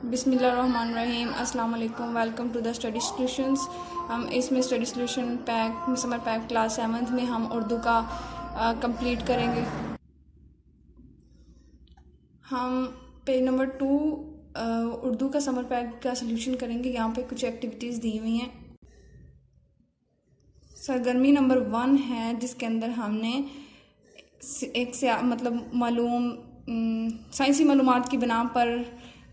बिस्मिल्लाहिर्रहमानिर्रहीम। अस्सलाम वालेकुम। Welcome to the study solutions. हम इसमें study solution pack summer pack class 7 में हम उर्दू का कंप्लीट करेंगे। हम पेज नंबर 2 उर्दू का समर पैक का सॉल्यूशन करेंगे। यहाँ पे कुछ एक्टिविटीज़ दी हुई हैं। सरगर्मी नंबर 1 है जिसके अंदर हमने एक साइंसी मालूमात की बिना पर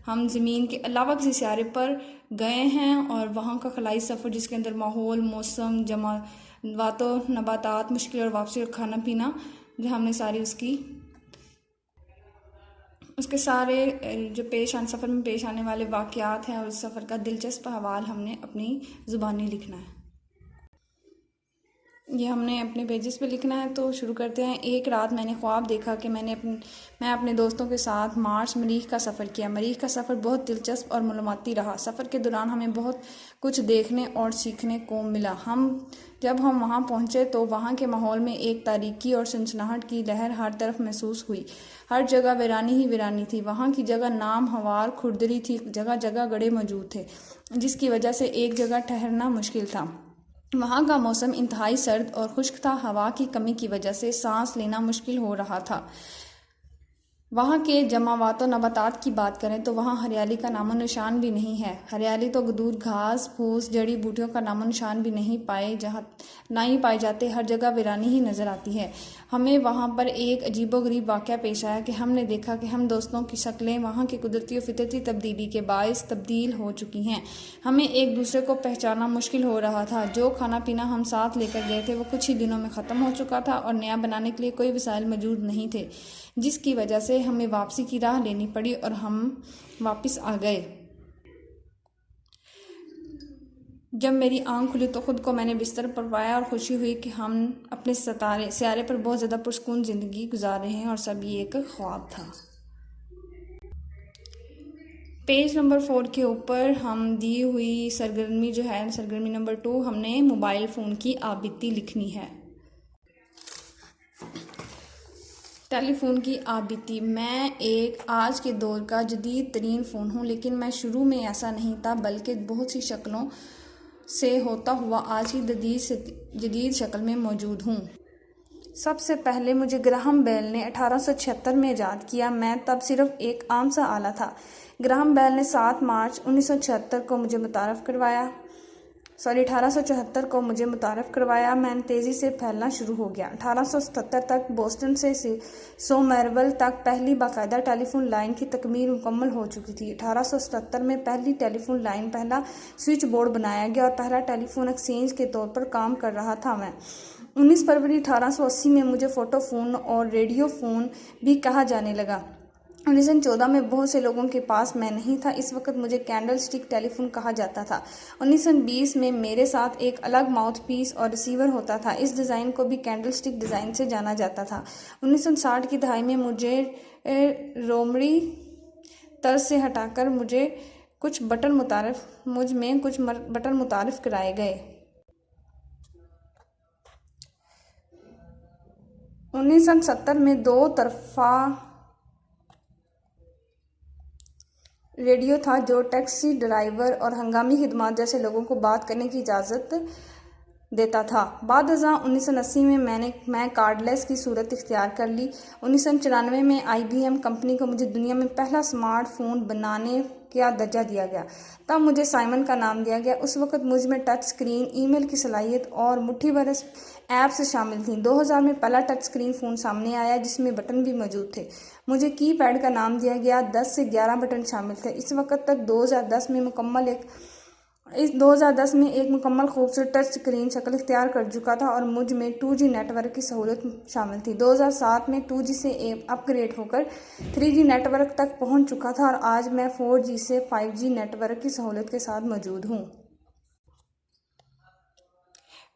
हम ज़मीन के अलावा किसी सियारे पर गए हैं और वहाँ का खलाई सफ़र जिसके अंदर माहौल, मौसम, जमावातो, नबातात, मुश्किल और वापसी और खाना पीना जो हमने सारी उसके सारे जो सफ़र में पेश आने वाले वाक़यात हैं और उस सफ़र का दिलचस्प हवाल हमने अपनी ज़ुबानी लिखना है। ये हमने अपने पेजेस पे लिखना है। तो शुरू करते हैं। एक रात मैंने ख्वाब देखा कि मैं अपने दोस्तों के साथ मार्च मरीख का सफ़र किया। मरीख का सफ़र बहुत दिलचस्प और मालूमाती रहा। सफ़र के दौरान हमें बहुत कुछ देखने और सीखने को मिला। जब हम वहाँ पहुँचे तो वहाँ के माहौल में एक तारीकी और सनसनाहट की लहर हर तरफ महसूस हुई। हर जगह वीरानी ही वीरानी थी। वहाँ की जगह नाम हवार खुरदरी थी। जगह जगह गड्ढे मौजूद थे जिसकी वजह से एक जगह ठहरना मुश्किल था। वहाँ का मौसम इंतहाई सर्द और खुश्क था। हवा की कमी की वजह से सांस लेना मुश्किल हो रहा था। वहाँ के जमावातो नबातात की बात करें तो वहाँ हरियाली का नामो निशान भी नहीं है। हरियाली तो दूर घास फूस जड़ी बूटियों का नामो निशान भी नहीं पाए जाते। हर जगह वीरानी ही नज़र आती है। हमें वहाँ पर एक अजीबोगरीब वाक़या पेश आया कि हमने देखा कि हम दोस्तों की शक्लें वहाँ की कुदरती और फितरती तब्दीली के बायस तब्दील हो चुकी हैं। हमें एक दूसरे को पहचानना मुश्किल हो रहा था। जो खाना पीना हम साथ लेकर गए थे वो कुछ ही दिनों में ख़त्म हो चुका था और नया बनाने के लिए कोई वसाइल मौजूद नहीं थे, जिसकी वजह से हमें वापसी की राह लेनी पड़ी और हम वापस आ गए। जब मेरी आंख खुली तो खुद को मैंने बिस्तर पर पाया और खुशी हुई कि हम अपने सियारे पर बहुत ज़्यादा पुरसकून ज़िंदगी गुजार रहे हैं और सब ये एक ख्वाब था। पेज नंबर 4 के ऊपर हम दी हुई सरगर्मी जो है, सरगर्मी नंबर 2, हमने मोबाइल फ़ोन की आबिदी लिखनी है। टेलीफ़ोन की आबिदी। मैं एक आज के दौर का जदीद तरीन फ़ोन हूँ, लेकिन मैं शुरू में ऐसा नहीं था बल्कि बहुत सी शक्लों से होता हुआ आज की जदीद शक्ल में मौजूद हूँ। सबसे पहले मुझे ग्राहम बेल ने 1876 में ईजाद किया। मैं तब सिर्फ एक आम सा आला था। ग्राहम बेल ने 7 मार्च 1974 को मुझे मुतारफ़ करवाया। 1874 को मुझे मुतारफ़ करवाया। मैंने तेज़ी से फैलना शुरू हो गया। 1877 तक बोस्टन से सोमरवल तक पहली बाकायदा टेलीफोन लाइन की तकमील मुकम्मल हो चुकी थी। 1877 में पहली टेलीफोन लाइन, पहला स्विच बोर्ड बनाया गया और पहला टेलीफोन एक्सचेंज के तौर पर काम कर रहा था। मैं 19 फरवरी 1880 में मुझे फ़ोटोफ़ोन और रेडियो फ़ोन भी कहा जाने लगा। 1914 में बहुत से लोगों के पास मैं नहीं था। इस वक्त मुझे कैंडल स्टिक टेलीफोन कहा जाता था। 1920 में मेरे साथ एक अलग माउथ पीस और रिसीवर होता था। इस डिज़ाइन को भी कैंडल स्टिक डिज़ाइन से जाना जाता था। 1960 की दहाई में मुझे रोमड़ी तर्ज से हटाकर मुझ में कुछ बटन मुतारिफ कराए गए। 1970 में 2 तरफा रेडियो था जो टैक्सी ड्राइवर और हंगामी खिदमात जैसे लोगों को बात करने की इजाज़त देता था। बाद 1980 में मैं कार्डलेस की सूरत इख्तियार कर ली। 1994 में IBM कंपनी को मुझे दुनिया में पहला स्मार्टफोन बनाने का दर्जा दिया गया। तब मुझे साइमन का नाम दिया गया। उस वक़्त मुझ में टच स्क्रीन, ईमेल की सलाहियत और मुट्ठी भर ऐप्स शामिल थीं। 2000 में पहला टच स्क्रीन फ़ोन सामने आया जिसमें बटन भी मौजूद थे। मुझे कीपैड का नाम दिया गया। 10 से 11 बटन शामिल थे। इस वक्त तक 2010 में एक मुकम्मल खूबसूरत टच स्क्रीन शक्ल इख्तियार कर चुका था और मुझ में 2G नेटवर्क की सहूलत शामिल थी। 2007 में 2G से अपग्रेड होकर 3G नेटवर्क तक पहुंच चुका था और आज मैं 4G से 5G नेटवर्क की सहूलत के साथ मौजूद हूं।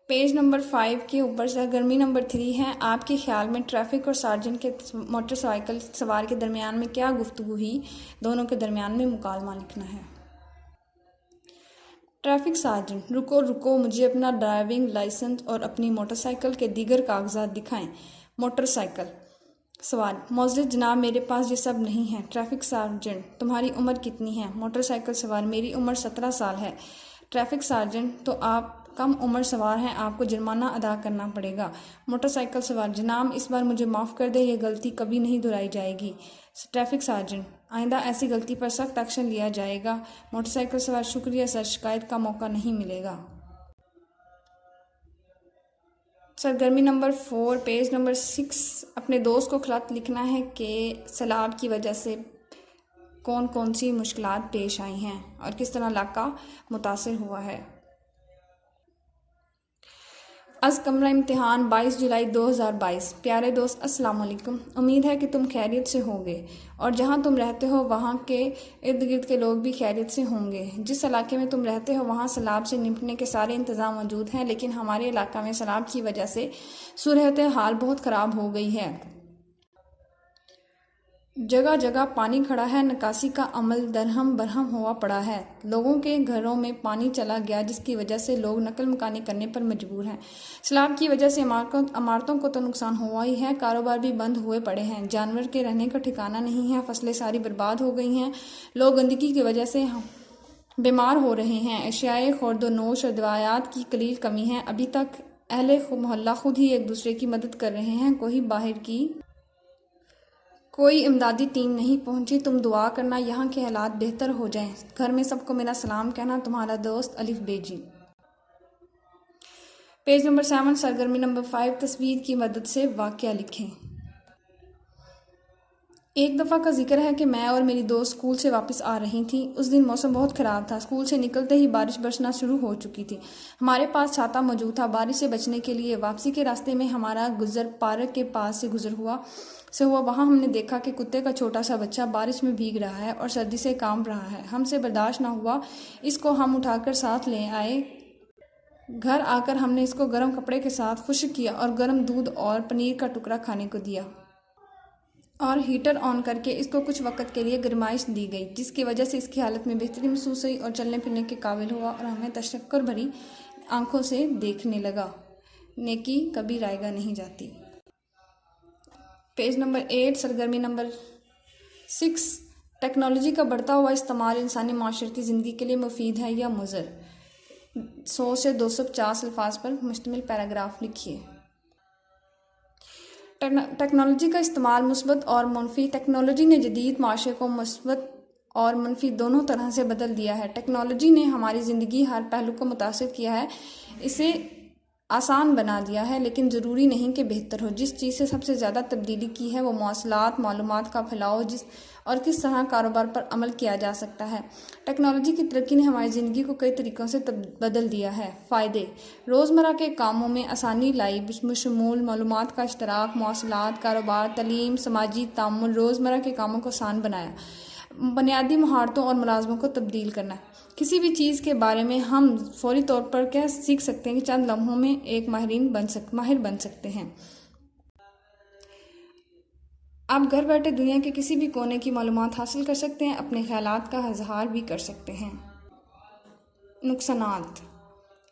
पेज नंबर 5 के ऊपर सरगर्मी नंबर 3 है। आपके ख्याल में ट्रैफिक और सार्जन के मोटरसाइकिल सवार के दरमियान में क्या गुफ्तगू हुई? दोनों के दरमियान में मुकालमा लिखना है। ट्रैफिक सार्जन: रुको रुको, मुझे अपना ड्राइविंग लाइसेंस और अपनी मोटरसाइकिल के दीगर कागजात दिखाएं। मोटरसाइकिल: सवाल, मोअज़्ज़ज़ जनाब, मेरे पास ये सब नहीं है। ट्रैफिक सार्जेंट, तुम्हारी उम्र कितनी है? मोटरसाइकिल सवार, मेरी उम्र 17 साल है। ट्रैफिक सार्जेंट, तो आप कम उम्र सवार हैं, आपको जुर्माना अदा करना पड़ेगा। मोटरसाइकिल सवार, जनाब इस बार मुझे माफ़ कर दे, ये गलती कभी नहीं दोहराई जाएगी। ट्रैफिक सार्जेंट, आइंदा ऐसी गलती पर सख्त एक्शन लिया जाएगा। मोटरसाइकिल सवार, शुक्रिया सर, शिकायत का मौका नहीं मिलेगा। सरगर्मी नंबर 4, पेज नंबर 6, अपने दोस्त को खत लिखना है कि सैलाब की वजह से कौन कौन सी मुश्किलात पेश आई हैं और किस तरह इलाका मुतासर हुआ है। अज़ कमरा इम्तिहान 22 जुलाई 2022। प्यारे दोस्त, अस्सलाम वालेकुम। उम्मीद है कि तुम खैरियत से होगे और जहाँ तुम रहते हो वहाँ के इर्द गिर्द के लोग भी खैरियत से होंगे। जिस इलाके में तुम रहते हो वहाँ सैलाब से निपटने के सारे इंतज़ाम मौजूद हैं, लेकिन हमारे इलाका में सैलाब की वजह से सूरत हाल बहुत ख़राब हो गई है। जगह जगह पानी खड़ा है, निकासी का अमल दरहम बरहम हुआ पड़ा है। लोगों के घरों में पानी चला गया, जिसकी वजह से लोग नकल मकानी करने पर मजबूर हैं। सैलाब की वजह से इमारतों को तो नुकसान हुआ ही है, कारोबार भी बंद हुए पड़े हैं, जानवर के रहने का ठिकाना नहीं है, फसलें सारी बर्बाद हो गई हैं, लोग गंदगी की वजह से बीमार हो रहे हैं, अशियाए खुर्द-व-नोश और दवायात की कलील कमी है। अभी तक अहले मोहल्ला खुद ही एक दूसरे की मदद कर रहे हैं, कोई इमदादी टीम नहीं पहुंची। तुम दुआ करना यहाँ के हालात बेहतर हो जाएं। घर में सबको मेरा सलाम कहना। तुम्हारा दोस्त अलिफ बेजी। पेज नंबर 7, सरगर्मी नंबर 5, तस्वीर की मदद से वाक़या लिखें। एक दफ़ा का जिक्र है कि मैं और मेरी दोस्त स्कूल से वापस आ रही थी। उस दिन मौसम बहुत ख़राब था। स्कूल से निकलते ही बारिश बरसना शुरू हो चुकी थी। हमारे पास छाता मौजूद था। बारिश से बचने के लिए वापसी के रास्ते में हमारा गुजर पार्क के पास से गुजर हुआ। वहाँ हमने देखा कि कुत्ते का छोटा सा बच्चा बारिश में भीग रहा है और सर्दी से कांप रहा है। हमसे बर्दाश्त ना हुआ, इसको हम उठाकर साथ ले आए। घर आकर हमने इसको गर्म कपड़े के साथ खुश्क किया और गर्म दूध और पनीर का टुकड़ा खाने को दिया और हीटर ऑन करके इसको कुछ वक्त के लिए गर्माइश दी गई, जिसकी वजह से इसकी हालत में बेहतरी महसूस हुई और चलने फिरने के काबिल हुआ और हमें तशक्कुर भरी आंखों से देखने लगा। नेकी कभी रायगा नहीं जाती। पेज नंबर 8, सरगर्मी नंबर 6, टेक्नोलॉजी का बढ़ता हुआ इस्तेमाल इंसानी माशरती ज़िंदगी के लिए मुफीद है या मुज़र। 100 से 250 अल्फाज पर मुश्तमिल पैराग्राफ लिखिए। टेक्नोलॉजी का इस्तेमाल मुस्बत और मुनफी। टेक्नोलॉजी ने जदीद माशरे को मुस्बत और मुनफी दोनों तरह से बदल दिया है। टेक्नोलॉजी ने हमारी ज़िंदगी हर पहलू को मुतासिर किया है, इसे आसान बना दिया है, लेकिन ज़रूरी नहीं कि बेहतर हो। जिस चीज़ से सबसे ज़्यादा तब्दीली की है वो मौसलात, मालूमात का फैलाव, किस तरह कारोबार पर अमल किया जा सकता है। टेक्नोलॉजी की तरक्की ने हमारी ज़िंदगी को कई तरीक़ों से बदल दिया है। फ़ायदे: रोज़मर्रा के कामों में आसानी लाई, बशमूल मालूमात का इश्तराक, मौसलात, कारोबार, तालीम, समाजी तामुल। रोज़मर्रा के कामों को आसान बनाया। बुनियादी महारतों और मुलाज़मों को तब्दील करना। किसी भी चीज़ के बारे में हम फौरी तौर पर क्या सीख सकते हैं कि चंद लम्हों में एक माहिर बन सकते हैं। आप घर बैठे दुनिया के किसी भी कोने की मालूमात हासिल कर सकते हैं, अपने ख्यालात का इजहार भी कर सकते हैं। नुकसानात: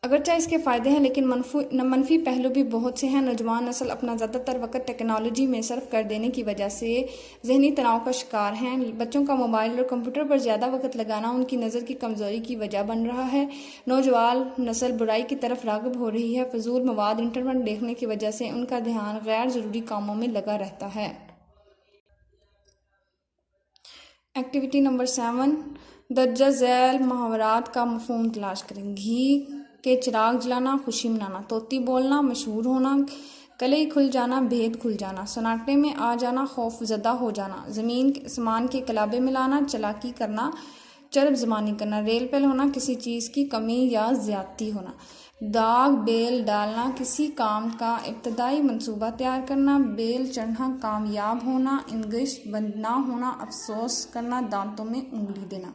अगरचे इसके फ़ायदे हैं, लेकिन मनफी पहलू भी बहुत से हैं। नौजवान नस्ल अपना ज़्यादातर वक्त टेक्नोलॉजी में सर्फ कर देने की वजह से जहनी तनाव का शिकार हैं। बच्चों का मोबाइल और कंप्यूटर पर ज़्यादा वक्त लगाना उनकी नज़र की कमज़ोरी की वजह बन रहा है। नौजवान नस्ल बुराई की तरफ राग़िब हो रही है। फजूल मवाद इंटरनेट देखने की वजह से उनका ध्यान गैर ज़रूरी कामों में लगा रहता है। एक्टिविटी नंबर 7, दर्जा झैल मुहावरात का मफ़हूम तलाश करें। घी के चिराग जलाना, खुशी मनाना, तोती बोलना, मशहूर होना, कलई खुल जाना, भेद खुल जाना, सन्नाटे में आ जाना, खौफ ज़दा हो जाना, ज़मीन आसमान के कलाबे मिलाना, चालाकी करना, चरब ज़मानी करना, रेल पेल होना, किसी चीज़ की कमी या ज़्यादती होना, दाग बेल डालना, किसी काम का इब्तदाई मंसूबा तैयार करना, बेल चढ़ना, कामयाब होना, इंग्लिश बंद ना होना, अफसोस करना, दांतों में उंगली देना।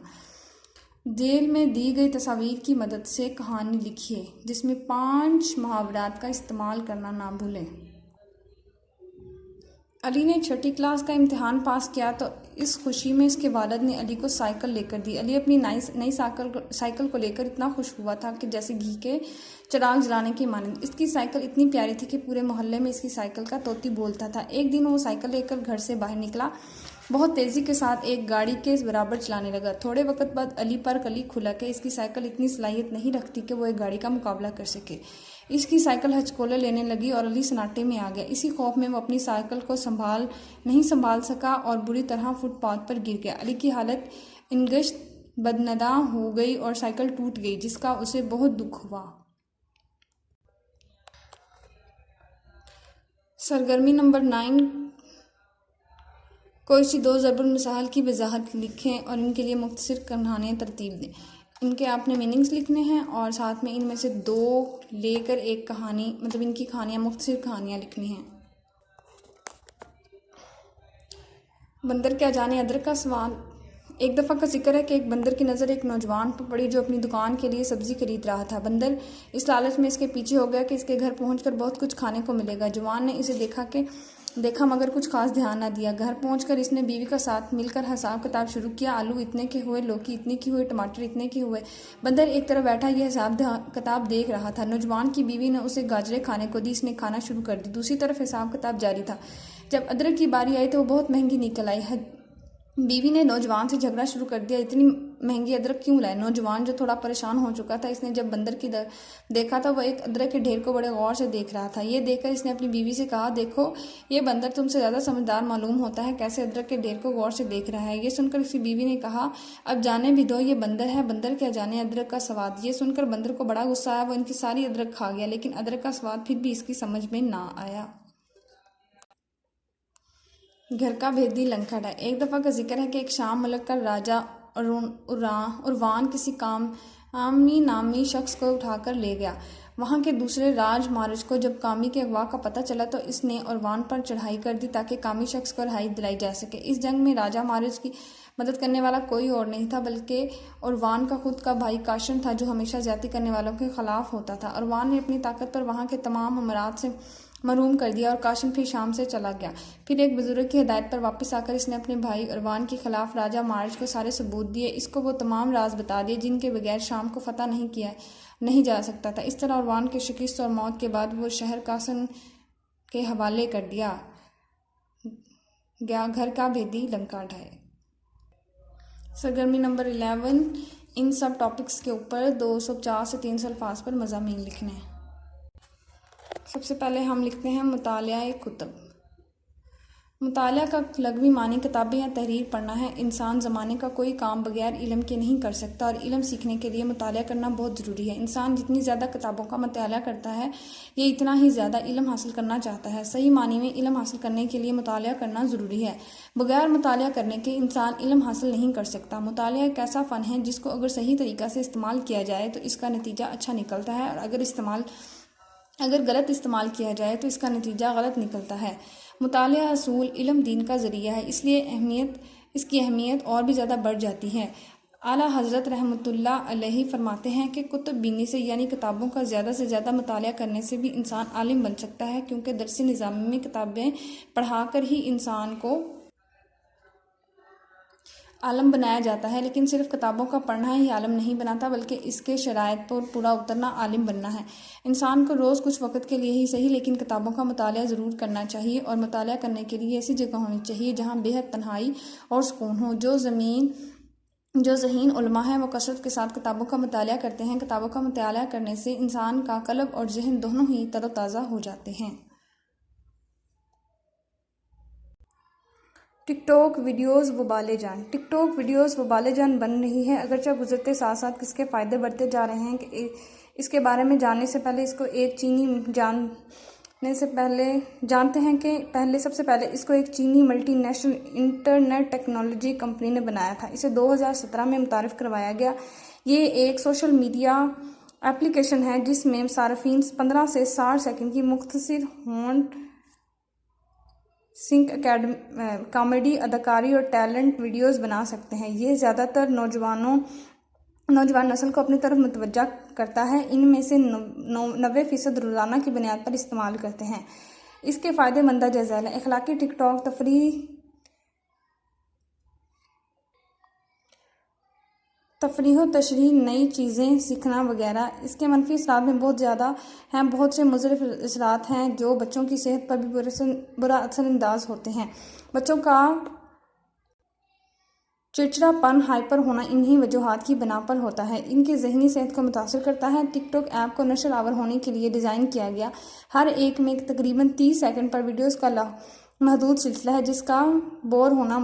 जेल में दी गई तस्वीर की मदद से कहानी लिखिए, जिसमें 5 मुहावरात का इस्तेमाल करना ना भूलें। अली ने 6ठी क्लास का इम्तिहान पास किया तो इस खुशी में इसके वालिद ने अली को साइकिल लेकर दी। अली अपनी नई साइकिल को लेकर इतना खुश हुआ था कि जैसे घी के चिराग जलाने की मानंद। इसकी साइकिल इतनी प्यारी थी कि पूरे मोहल्ले में इसकी साइकिल का तोती बोलता था। एक दिन वो साइकिल लेकर घर से बाहर निकला, बहुत तेज़ी के साथ एक गाड़ी के बराबर चलाने लगा। थोड़े वक्त बाद अली पर कली खुला कि इसकी साइकिल इतनी सलाहियत नहीं रखती कि वो एक गाड़ी का मुकाबला कर सके। इसकी साइकिल हचकोले लेने लगी और अली सन्नाटे में आ गया। इसी खौफ में वो अपनी साइकिल को नहीं संभाल सका और बुरी तरह फुटपाथ पर गिर गया। अली की हालत इनगश्त बदनदा हो गई और साइकिल टूट गई, जिसका उसे बहुत दुख हुआ। सरगर्मी नंबर 9, कोई सी 2 ज़रबुल मिसाल की वजाहत लिखें और इनके लिए मुख्तसर कहानियाँ तरतीब दें। इनके आपने मीनिंग्स लिखने हैं और साथ में इनमें से 2 लेकर एक कहानी, मतलब इनकी कहानियाँ, मुख्तसर कहानियाँ लिखनी हैं। बंदर क्या जाने अदरक का सवाल। एक दफ़ा का जिक्र है कि एक बंदर की नज़र एक नौजवान पर पड़ी जो अपनी दुकान के लिए सब्ज़ी खरीद रहा था। बंदर इस लालच में इसके पीछे हो गया कि इसके घर पहुंचकर बहुत कुछ खाने को मिलेगा। जवान ने इसे देखा मगर कुछ खास ध्यान ना दिया। घर पहुंचकर इसने बीवी का साथ मिलकर हिसाब किताब शुरू किया। आलू इतने के हुए, लौकी इतने की हुई, टमाटर इतने के हुए। बंदर एक तरफ बैठा यह हिसाब किताब देख रहा था। नौजवान की बीवी ने उसे गाजरें खाने को दी, इसने खाना शुरू कर दी। दूसरी तरफ हिसाब किताब जारी था। जब अदरक की बारी आई तो वो बहुत महंगी निकल आई। बीवी ने नौजवान से झगड़ा शुरू कर दिया, इतनी महंगी अदरक क्यों लाए। नौजवान जो थोड़ा परेशान हो चुका था, इसने जब बंदर की देखा था, वह एक अदरक के ढेर को बड़े गौर से देख रहा था। ये देखकर इसने अपनी बीवी से कहा, देखो ये बंदर तुमसे ज़्यादा समझदार मालूम होता है, कैसे अदरक के ढेर को गौर से देख रहा है। ये सुनकर इसकी बीवी ने कहा, अब जाने भी दो, ये बंदर है, बंदर क्या जाने अदरक का स्वाद। ये सुनकर बंदर को बड़ा गुस्सा आया, वो इनकी सारी अदरक खा गया, लेकिन अदरक का स्वाद फिर भी इसकी समझ में ना आया। घर का भेदी लंका है। एक दफ़ा का जिक्र है कि एक शाम मुल्क का राजा उरवान किसी नामी शख्स को उठाकर ले गया। वहाँ के दूसरे राजमार्ज को जब कामी के अगवा का पता चला तो इसने उरवान पर चढ़ाई कर दी ताकि कामी शख्स को रिहाई दिलाई जा सके। इस जंग में राजा मार्ज की मदद करने वाला कोई और नहीं था बल्कि उरवान का खुद का भाई काशन था, जो हमेशा ज्यादती करने वालों के खिलाफ होता था। उरवान ने अपनी ताकत पर वहाँ के तमाम अमरात से महरूम कर दिया और काशन फिर शाम से चला गया। फिर एक बुजुर्ग की हिदायत पर वापस आकर इसने अपने भाई उरवान के खिलाफ राजा मार्ज को सारे सबूत दिए। इसको वो तमाम राज बता दिए जिनके बगैर शाम को फतह नहीं जा सकता था। इस तरह उरवान के शिकस्त और मौत के बाद वो शहर कासन के हवाले कर दिया गया। घर का भेदी लंका ढाए। सरगर्मी नंबर 11, इन सब टॉपिक्स के ऊपर 250 से 300 अल्फाज पर मज़ामीन लिखने हैं। सबसे पहले हम लिखते हैं मुतालिया कुतुब। मुतालिया का लग़वी मानी किताबें या तहरीर पढ़ना है। इंसान ज़माने का कोई काम बगैर इल्म के नहीं कर सकता और इल्म सीखने के लिए मुतालिया करना बहुत ज़रूरी है। इंसान जितनी ज़्यादा किताबों का मुतालिया करता है, ये इतना ही ज़्यादा इल्म हासिल करना चाहता है। सही मानी में इल्म हासिल करने के लिए मुतालिया करना ज़रूरी है। बगैर मुतालिया करने के इंसान इल्म हासिल नहीं कर सकता। मुतालिया एक ऐसा फ़न है जिसको अगर सही तरीक़ा से इस्तेमाल किया जाए तो इसका नतीजा अच्छा निकलता है, और अगर गलत इस्तेमाल किया जाए तो इसका नतीजा गलत निकलता है। मुतालिया असूल इल्म दीन का ज़रिया है, इसलिए इसकी अहमियत और भी ज़्यादा बढ़ जाती है। आला हज़रत रहमतुल्लाह अलैहि फरमाते हैं कि कुतुब बीनी से यानी किताबों का ज़्यादा से ज़्यादा मुतालिया करने से भी इंसान आलिम बन सकता है, क्योंकि दरसी निज़ाम में किताबें पढ़ाकर ही इंसान को आलम बनाया जाता है। लेकिन सिर्फ किताबों का पढ़ना ही आलम नहीं बनाता, बल्कि इसके शराइत पर पूरा उतरना आलिम बनना है। इंसान को रोज़ कुछ वक्त के लिए ही सही लेकिन किताबों का मुतालिया ज़रूर करना चाहिए, और मुतालिया करने के लिए ऐसी जगह होनी चाहिए जहाँ बेहद तन्हाई और सुकून हो। जो ज़हीन उलमा है वो कसरत के साथ किताबों का मुतालिया करते हैं। किताबों का मुतालिया करने से इंसान का कल्ब और जहन दोनों ही तरोताज़ा हो जाते हैं। टिकटॉक वीडियोज़ वबाले जान। टिकटॉक वीडियोज़ वबाले जान बन रही है, अगरचे गुजरते साथ साथ किसके फ़ायदे बढ़ते जा रहे हैं। कि इसके बारे में जानने से पहले इसको एक चीनी जानते हैं कि सबसे पहले इसको एक चीनी मल्टीनेशनल इंटरनेट टेक्नोलॉजी कंपनी ने बनाया था। इसे 2017 में मुतारिफ़ करवाया गया। ये एक सोशल मीडिया एप्लीकेशन है जिसमें सार्फिन 15 से 60 सेकंड की मुख्तसर सिंक कॉमेडी, अदाकारी और टैलेंट वीडियोस बना सकते हैं। ये ज़्यादातर नौजवान नस्ल को अपनी तरफ मुतवज्जा करता है। इनमें से 90% रोज़ाना की बुनियाद पर इस्तेमाल करते हैं। इसके फ़ायदे मंदा झैल हैं। अखलाकी टिकटॉक, तफरीह व तशरीह, नई चीज़ें सीखना वगैरह। इसके मनफी असरात में बहुत ज़्यादा हैं। बहुत से मुज़रिफ़ असरात हैं जो बच्चों की सेहत पर भी बुरा असरअंदाज होते हैं। बच्चों का चिड़चिड़ापन, हाइपर होना इन्हीं वजूहात की बिना पर होता है। इनकी ज़हनी सेहत को मुतासर करता है। टिकटॉक ऐप को नशर आवर होने के लिए डिज़ाइन किया गया। हर एक में तकरीबन 30 सेकंड पर वीडियोस का महदूद सिलसिला है, जिसका पूरा होना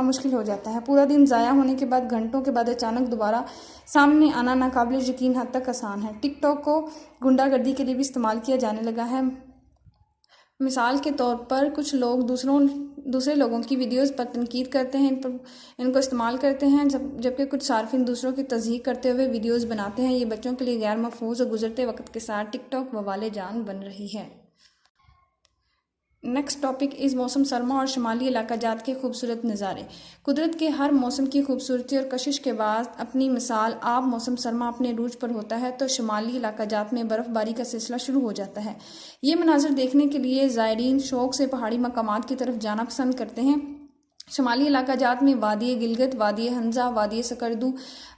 मुश्किल हो जाता है। पूरा दिन ज़ाया होने के बाद घंटों के बाद अचानक दोबारा सामने आना नाकाबिल यकीन हद तक आसान है। टिकटॉक को गुंडागर्दी के लिए भी इस्तेमाल किया जाने लगा है। मिसाल के तौर पर कुछ लोग दूसरे लोगों की वीडियोस पर तनकीद करते हैं, इनको इस्तेमाल करते हैं, जबकि कुछ सार्फिन दूसरों की तज़हीक करते हुए वीडियोस बनाते हैं। ये बच्चों के लिए गैर महफूज और गुजरते वक्त के साथ टिकटॉक वबाले जान बन रही है। नेक्स्ट टॉपिक इस मौसम सरमा और शुमाली इलाका जात के खूबसूरत नज़ारे। कुदरत के हर मौसम की खूबसूरती और कशिश के बाद अपनी मिसाल आप मौसम सरमा अपने रूज पर होता है तो शुमाली इलाका जात में बर्फ़बारी का सिलसिला शुरू हो जाता है। ये मनाज़र देखने के लिए ज़ायरीन शौक़ से पहाड़ी मकामात की तरफ जाना पसंद करते हैं। शुमाली इलाका जात में वादी गिलगित, वादी हंजा, वादी सकरदू,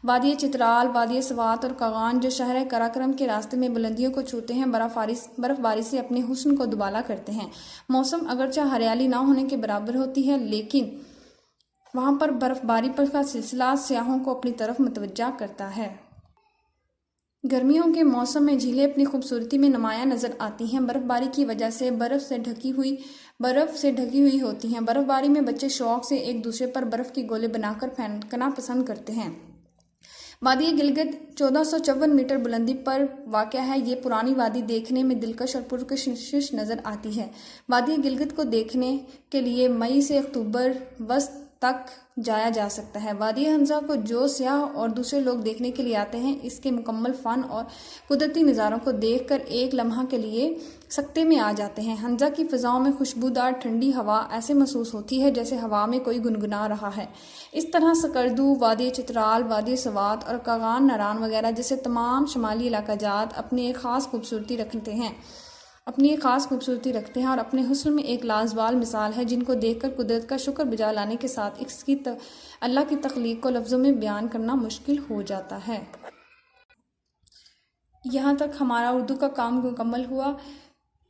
वादी चित्राल, वादी सवात और कागान जो शहर कराक्रम के रास्ते में बुलंदियों को छूते हैं, बर्फबारी से अपने हुस्न को दुबाला करते हैं। मौसम अगरचा हरियाली ना होने के बराबर होती है, लेकिन वहाँ पर बर्फबारी पर का सिलसिला सयाहों को अपनी तरफ मुतवज्जा करता है। गर्मियों के मौसम में झीलें अपनी खूबसूरती में नुमायां नज़र आती हैं। बर्फ़बारी की वजह से बर्फ़ से ढकी हुई होती हैं। बर्फ़बारी में बच्चे शौक़ से एक दूसरे पर बर्फ़ के गोले बनाकर फेंकना पसंद करते हैं। वादी गिलगित 1454 मीटर बुलंदी पर वाक़या है। ये पुरानी वादी देखने में दिलकश और पुरकशिश नज़र आती है। वादी गिलगित को देखने के लिए मई से अक्टूबर वस्त तक जाया जा सकता है। वादी हंजा को जो सियाह और दूसरे लोग देखने के लिए आते हैं, इसके मुकम्मल फ़न और कुदरती नज़ारों को देखकर एक लम्हा के लिए सकते में आ जाते हैं। हंजा की फ़िज़ाओं में खुशबूदार ठंडी हवा ऐसे महसूस होती है जैसे हवा में कोई गुनगुना रहा है। इस तरह सकरदू, वादी चित्राल, वादी सवात और कागान नारान वगैरह जैसे तमाम शुमाली इलाका जात अपनी एक ख़ास खूबसूरती रखते हैं और अपने हुस्न में एक लाजवाब मिसाल है, जिनको देखकर कुदरत का शुक्र बजा लाने के साथ अल्लाह की तख्लीक को लफ्ज़ों में बयान करना मुश्किल हो जाता है। यहाँ तक हमारा उर्दू का काम मुकम्मल हुआ।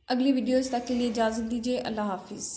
अगली वीडियोस तक के लिए इजाज़त दीजिए। अल्लाह हाफिज़।